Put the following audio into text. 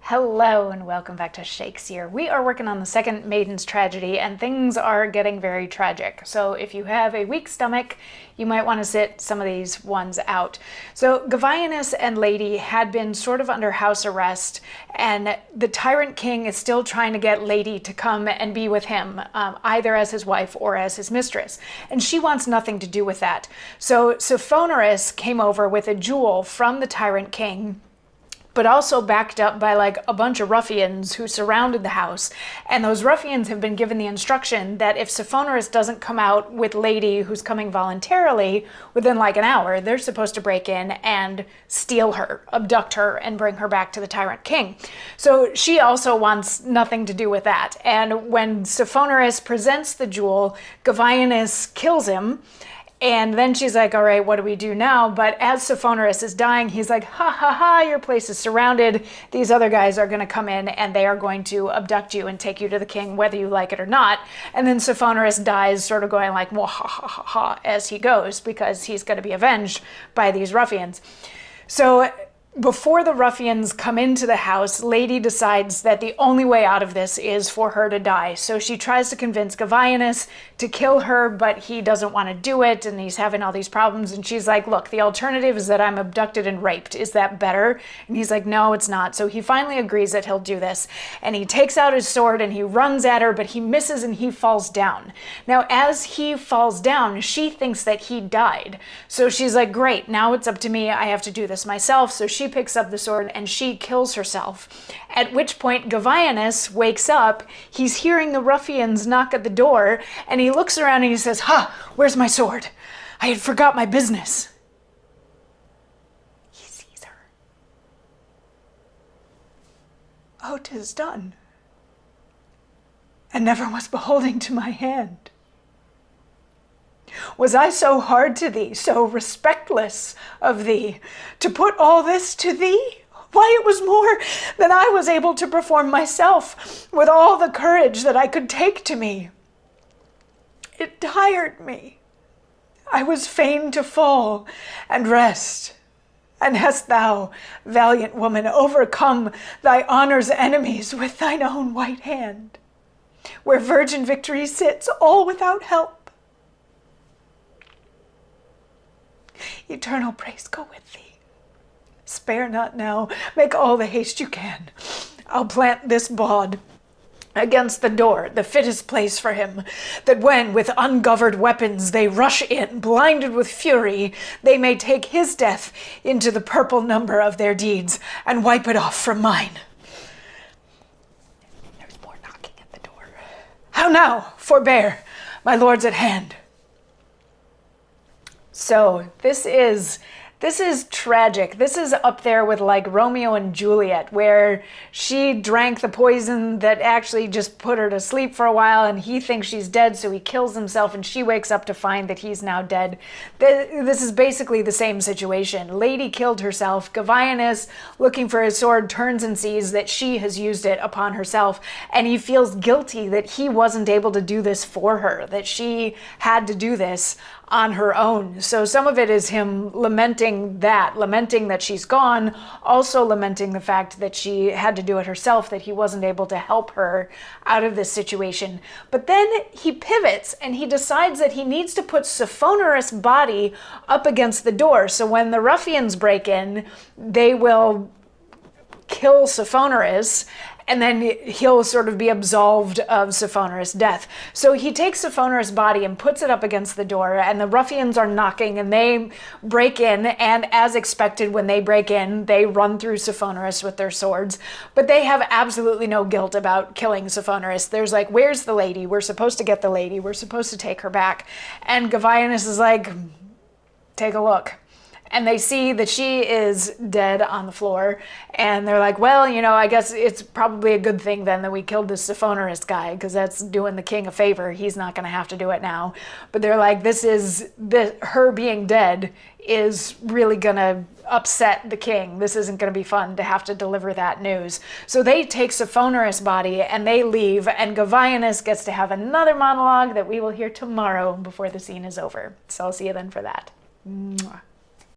Hello and welcome back to Shakesyear. We are working on the second Maiden's tragedy and things are getting very tragic. So if you have a weak stomach, you might want to sit some of these ones out. So Govianus and Lady had been sort of under house arrest, and the tyrant king is still trying to get Lady to come and be with him, either as his wife or as his mistress. And she wants nothing to do with that. So Sophronis came over with a jewel from the tyrant king, but also backed up by like a bunch of ruffians who surrounded the house. And those ruffians have been given the instruction that if Sophronis doesn't come out with Lady, who's coming voluntarily, within like an hour, they're supposed to break in and steal her, abduct her, and bring her back to the tyrant king. So she also wants nothing to do with that. And when Sophronis presents the jewel, Govianus kills him. And then she's like, all right, what do we do now? But as Sophronis is dying, he's like, ha ha ha, your place is surrounded. These other guys are going to come in and they are going to abduct you and take you to the king, whether you like it or not. And then Sophronis dies, sort of going like, well, ha ha ha ha, as he goes, because he's going to be avenged by these ruffians. So before the ruffians come into the house, Lady decides that the only way out of this is for her to die. So she tries to convince Govianus to kill her, but he doesn't want to do it, and he's having all these problems. And she's like, look, the alternative is that I'm abducted and raped. Is that better? And he's like, no, it's not. So he finally agrees that he'll do this. And he takes out his sword and he runs at her, but he misses and he falls down. Now, as he falls down, she thinks that he died. So she's like, great, now it's up to me. I have to do this myself. So she picks up the sword and she kills herself. At which point Govianus wakes up. He's hearing the ruffians knock at the door, and he looks around and he says, ha, where's my sword? I had forgot my business. He sees her. Oh, 'tis done, and never was beholding to my hand. Was I so hard to thee, so respectless of thee, to put all this to thee? Why, it was more than I was able to perform myself, with all the courage that I could take to me. It tired me. I was fain to fall and rest. And hast thou, valiant woman, overcome thy honor's enemies with thine own white hand, where virgin victory sits, all without help? Eternal praise go with thee. Spare not now, make all the haste you can. I'll plant this bawd against the door, the fittest place for him, that when with ungoverned weapons they rush in, blinded with fury, they may take his death into the purple number of their deeds, and wipe it off from mine. There's more knocking at the door. How now? Forbear, my lord's at hand. So this is tragic. This is up there with like Romeo and Juliet, where she drank the poison that actually just put her to sleep for a while, and he thinks she's dead, so he kills himself, and she wakes up to find that he's now dead. This is basically the same situation. Lady killed herself. Govianus, looking for his sword, turns and sees that she has used it upon herself, and he feels guilty that he wasn't able to do this for her, that she had to do this on her own. So some of it is him lamenting that she's gone, also lamenting the fact that she had to do it herself, that he wasn't able to help her out of this situation. But then he pivots and he decides that he needs to put Sophronis' body up against the door. So when the ruffians break in, they will kill Sophronis, and then he'll sort of be absolved of Sophronis' death. So he takes Sophronis' body and puts it up against the door, and the ruffians are knocking, and they break in, and as expected, when they break in, they run through Sophronis with their swords, but they have absolutely no guilt about killing Sophronis. There's like, where's the lady? We're supposed to get the lady. We're supposed to take her back. And Govianus is like, take a look. And they see that she is dead on the floor. And they're like, well, I guess it's probably a good thing then that we killed this Sophronis guy, because that's doing the king a favor. He's not going to have to do it now. But they're like, her being dead is really going to upset the king. This isn't going to be fun to have to deliver that news. So they take Sophronis' body and they leave. And Govianus gets to have another monologue that we will hear tomorrow before the scene is over. So I'll see you then for that. Mwah.